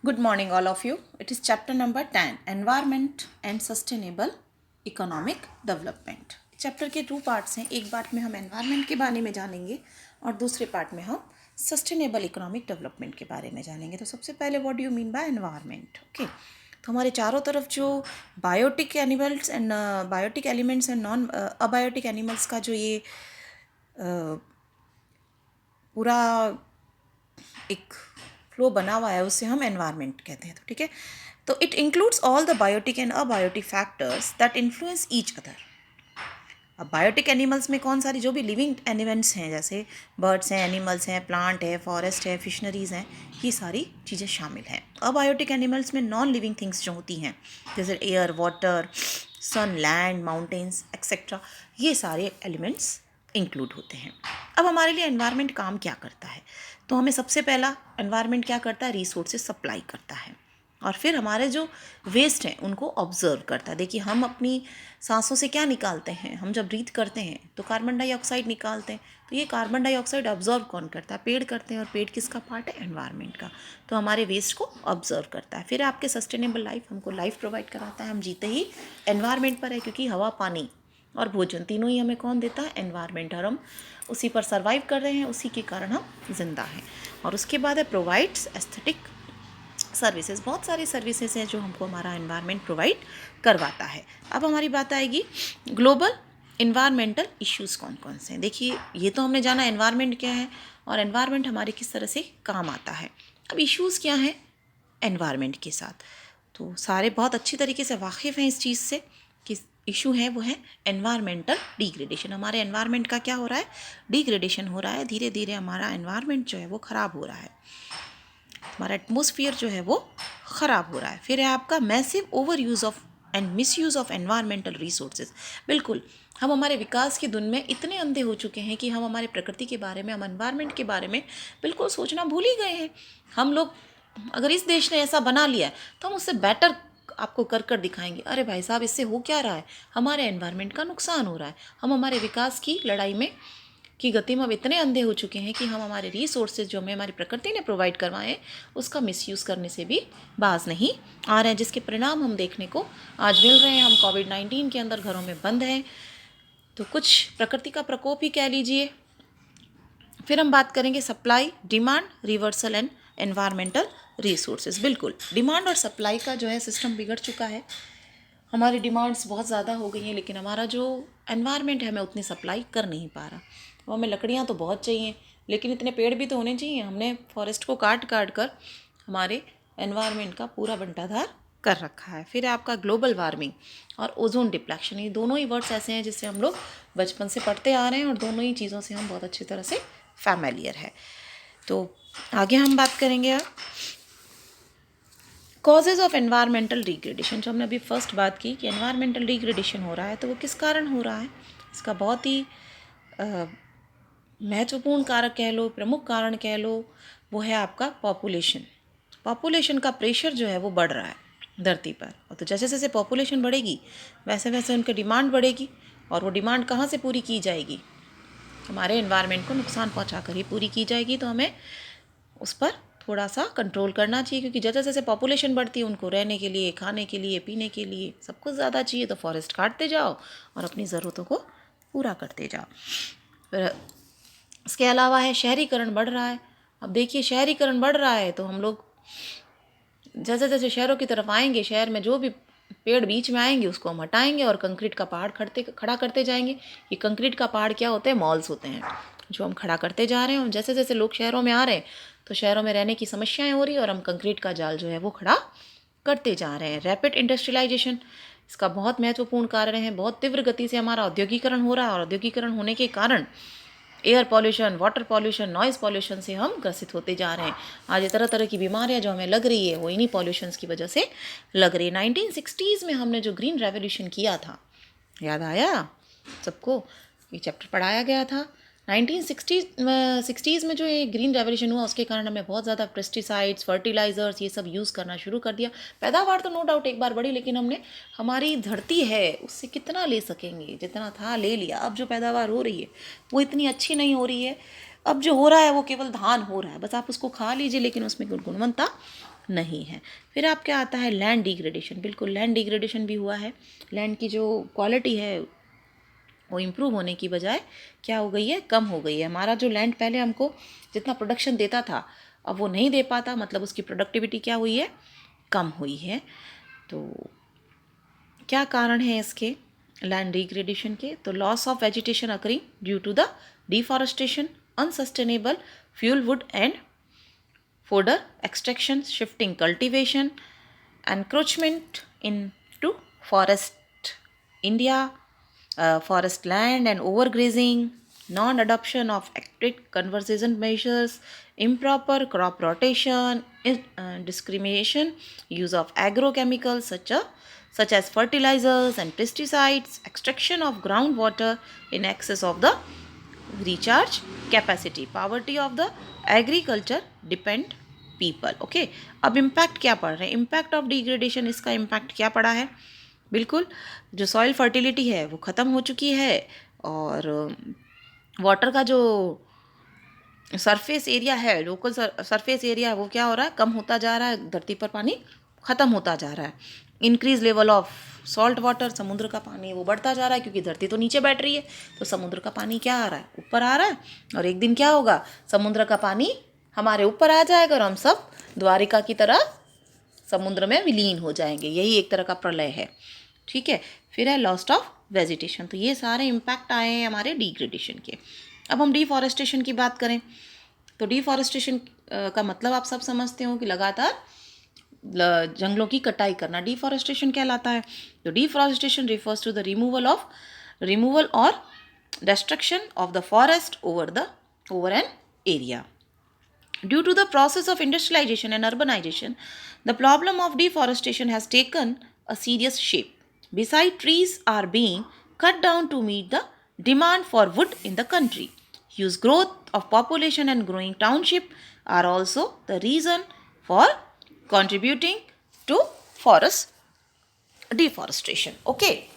Good morning, all of you. It is chapter number 10 Environment and Sustainable Economic Development. Chapter के 2 parts हैं. एक part में हम environment के बारे में जानेंगे और दूसरे पार्ट में हम सस्टेनेबल इकोनॉमिक डेवलपमेंट के बारे में जानेंगे. तो सबसे पहले what do you mean by environment. Okay, तो हमारे चारों तरफ जो biotic animals and biotic elements and non abiotic animals का जो ये पूरा एक फ्लो बना हुआ है उससे हम एनवायरनमेंट कहते हैं. तो ठीक है, तो it includes all the biotic and abiotic factors that influence each other. अब बायोटिक एनिमल्स में कौन सारी जो भी लिविंग एलिमेंट्स हैं, जैसे बर्ड्स हैं, एनिमल्स हैं, प्लांट है, फॉरेस्ट है, फिशनरीज हैं, ये सारी चीज़ें शामिल हैं. अबायोटिक एनिमल्स में नॉन लिविंग थिंग्स जो होती हैं जैसे एयर, वाटर, सन, लैंड, माउंटेन्स एक्सेट्रा, ये सारे एलिमेंट्स इंक्लूड होते हैं. अब हमारे लिए एनवायरनमेंट काम क्या करता है, तो हमें सबसे पहला एनवायरनमेंट क्या करता है, रिसोर्सेज सप्लाई करता है और फिर हमारे जो वेस्ट हैं उनको ऑब्जर्व करता है. देखिए, हम अपनी सांसों से क्या निकालते हैं, हम जब ब्रीथ करते हैं तो कार्बन डाइऑक्साइड निकालते हैं. तो ये कार्बन डाइऑक्साइड ऑब्जर्व कौन करता है, पेड़ करते हैं. और पेड़ किसका पार्ट है, एनवायरनमेंट का. तो हमारे वेस्ट को ऑब्जर्व करता है. फिर आपके सस्टेनेबल लाइफ, हमको लाइफ प्रोवाइड कराता है. हम जीते ही एनवायरनमेंट पर है, क्योंकि हवा, पानी और भोजन तीनों ही हमें कौन देता है, एनवायरनमेंट. और हम उसी पर सर्वाइव कर रहे हैं, उसी के कारण हम जिंदा हैं. और उसके बाद है प्रोवाइड्स एस्थेटिक सर्विसेज. बहुत सारी सर्विसेज हैं जो हमको हमारा एनवायरनमेंट प्रोवाइड करवाता है. अब हमारी बात आएगी ग्लोबल इन्वायरमेंटल इश्यूज़ कौन कौन से हैं. देखिए, ये तो हमने जाना एनवायरनमेंट क्या है और एनवायरनमेंट हमारे किस तरह से काम आता है. अब इश्यूज़ क्या हैं एनवायरनमेंट के साथ, तो सारे बहुत अच्छी तरीके से वाकिफ़ हैं इस चीज़ से कि इशू है वो है एनवायरमेंटल डिग्रेडेशन. हमारे एनवायरनमेंट का क्या हो रहा है, डिग्रेडेशन हो रहा है. धीरे धीरे हमारा एनवायरनमेंट जो है वो ख़राब हो रहा है, हमारा एटमॉस्फेयर जो है वो ख़राब हो रहा है. फिर है आपका massive over use of and miss use of environmental resources. बिल्कुल, हम हमारे विकास की धुन में इतने अंधे हो चुके हैं कि हम हमारे प्रकृति के बारे में, हम एनवायरनमेंट के बारे में बिल्कुल सोचना भूल ही गए हैं. हम लोग, अगर इस देश ने ऐसा बना लिया है तो हम उससे बेटर आपको कर कर दिखाएंगे. अरे भाई साहब, इससे हो क्या रहा है, हमारे एनवायरनमेंट का नुकसान हो रहा है. हम हमारे विकास की लड़ाई में की गति में अब इतने अंधे हो चुके हैं कि हम हमारे रिसोर्सेज जो हमें हमारी प्रकृति ने प्रोवाइड करवाए उसका मिसयूज़ करने से भी बाज नहीं आ रहे हैं, जिसके परिणाम हम देखने को आज मिल रहे हैं. हम कोविड-19 के अंदर घरों में बंद हैं, तो कुछ प्रकृति का प्रकोप ही कह लीजिए. फिर हम बात करेंगे supply, demand, reversal and environmental resources. बिल्कुल, डिमांड और सप्लाई का जो है सिस्टम बिगड़ चुका है. हमारी डिमांड्स बहुत ज़्यादा हो गई हैं, लेकिन हमारा जो एनवायरनमेंट है हमें उतनी सप्लाई कर नहीं पा रहा. तो हमें लकड़ियाँ तो बहुत चाहिए, लेकिन इतने पेड़ भी तो होने चाहिए. हमने फॉरेस्ट को काट काट कर हमारे एनवायरनमेंट का पूरा बंटाधार कर रखा है. फिर आपका ग्लोबल वार्मिंग और ओजोन डिप्लेक्शन. ये दोनों ही वर्ड्स ऐसे हैं जिससे हम लोग बचपन से पढ़ते आ रहे हैं और दोनों ही चीज़ों से हम बहुत अच्छी तरह से फैमिलियर है. तो आगे हम बात करेंगे अब कॉजेज़ ऑफ एनवायरमेंटल डिग्रेडेशन. जो हमने अभी फर्स्ट बात की कि एनवायरमेंटल डिग्रेडेशन हो रहा है, तो वो किस कारण हो रहा है. इसका बहुत ही महत्वपूर्ण कारक कह लो, प्रमुख कारण कह लो, वो है आपका पॉपुलेशन. पॉपुलेशन का प्रेशर जो है वो बढ़ रहा है धरती पर. और तो जैसे जैसे पॉपुलेशन बढ़ेगी वैसे वैसे उनकी डिमांड बढ़ेगी, और वो डिमांड कहाँ से पूरी की जाएगी, हमारे एनवायरनमेंट को नुकसान पहुँचा कर ही पूरी की जाएगी. तो हमें उस पर थोड़ा सा कंट्रोल करना चाहिए, क्योंकि जैसे जैसे पॉपुलेशन बढ़ती है उनको रहने के लिए, खाने के लिए, पीने के लिए सब कुछ ज़्यादा चाहिए. तो फॉरेस्ट काटते जाओ और अपनी ज़रूरतों को पूरा करते जाओ. फिर इसके अलावा है शहरीकरण बढ़ रहा है. अब देखिए, शहरीकरण बढ़ रहा है तो हम लोग जैसे जैसे शहरों की तरफ आएंगे, शहर में जो भी पेड़ बीच में आएंगे उसको हम हटाएंगे और कंक्रीट का पहाड़ खड़ा करते जाएंगे. ये कंक्रीट का पहाड़ क्या होते हैं, मॉल्स होते हैं जो हम खड़ा करते जा रहे हैं. और जैसे जैसे लोग शहरों में आ रहे हैं तो शहरों में रहने की समस्याएं हो रही है और हम कंक्रीट का जाल जो है वो खड़ा करते जा रहे हैं. रैपिड इंडस्ट्रियलाइजेशन इसका बहुत महत्वपूर्ण कारण है. बहुत तीव्र गति से हमारा औद्योगिकरण हो रहा है और औद्योगिकरण होने के कारण air pollution, water pollution, noise pollution से हम ग्रसित होते जा रहे हैं. आज ये तरह तरह की बीमारियां जो हमें लग रही है वो इन्हीं पॉल्यूशंस की वजह से लग रही है. 1960s में हमने जो ग्रीन रेवोल्यूशन किया था, याद आया सबको, ये चैप्टर पढ़ाया गया था. 1960s में जो ये ग्रीन रेवोल्यूशन हुआ उसके कारण हमें बहुत ज़्यादा पेस्टिसाइड्स, फर्टिलाइज़र्स ये सब यूज़ करना शुरू कर दिया. पैदावार तो नो डाउट एक बार बढ़ी, लेकिन हमने हमारी धरती है उससे कितना ले सकेंगे, जितना था ले लिया. अब जो पैदावार हो रही है वो इतनी अच्छी नहीं हो रही है. अब जो हो रहा है वो केवल धान हो रहा है, बस आप उसको खा लीजिए, लेकिन उसमें गुणवत्ता नहीं है। फिर आपके आता है लैंड डिग्रेडेशन। बिल्कुल लैंड डिग्रेडेशन भी हुआ है, लैंड की जो क्वालिटी है वो इम्प्रूव होने की बजाय क्या हो गई है, कम हो गई है। हमारा जो लैंड पहले हमको जितना प्रोडक्शन देता था अब वो नहीं दे पाता, मतलब उसकी प्रोडक्टिविटी क्या हुई है, कम हुई है। तो क्या कारण है इसके लैंड डिग्रेडेशन के? तो loss of vegetation occurring due to the deforestation, unsustainable fuel wood and fodder extraction, shifting cultivation, encroachment into forest India, forest land and overgrazing, non-adoption of active conservation measures, improper crop rotation, discrimination, use of agrochemicals such as fertilizers and pesticides, extraction of groundwater in excess of the recharge capacity, poverty of the agriculture depend people. Okay, अब impact क्या पड़ रहा है? Impact of degradation, इसका impact क्या पड़ा है? बिल्कुल जो सॉइल फर्टिलिटी है वो ख़त्म हो चुकी है, और वाटर का जो सरफेस एरिया है, लोकल सरफेस एरिया, वो क्या हो रहा है, कम होता जा रहा है, धरती पर पानी ख़त्म होता जा रहा है। Increase level of salt water, समुद्र का पानी वो बढ़ता जा रहा है, क्योंकि धरती तो नीचे बैठ रही है, तो समुद्र का पानी क्या आ रहा है, ऊपर आ रहा है। और एक दिन क्या होगा, समुद्र का पानी हमारे ऊपर आ जाएगा और हम सब द्वारिका की तरह समुद्र में विलीन हो जाएंगे। यही एक तरह का प्रलय है, ठीक है। फिर है लॉस्ट ऑफ वेजिटेशन। तो ये सारे इम्पैक्ट आए हैं हमारे डिग्रेडेशन के। अब हम डिफॉरेस्टेशन की बात करें तो डिफॉरेस्टेशन का मतलब आप सब समझते हो कि लगातार जंगलों की कटाई करना डिफॉरेस्टेशन कहलाता है। तो deforestation refers to the removal और destruction of the forest over an area. Due to the process of industrialization and urbanization, the problem of deforestation has taken a serious shape. Besides, trees are being cut down to meet the demand for wood in the country. Huge growth of population and growing township are also the reason for contributing to forest deforestation. Okay.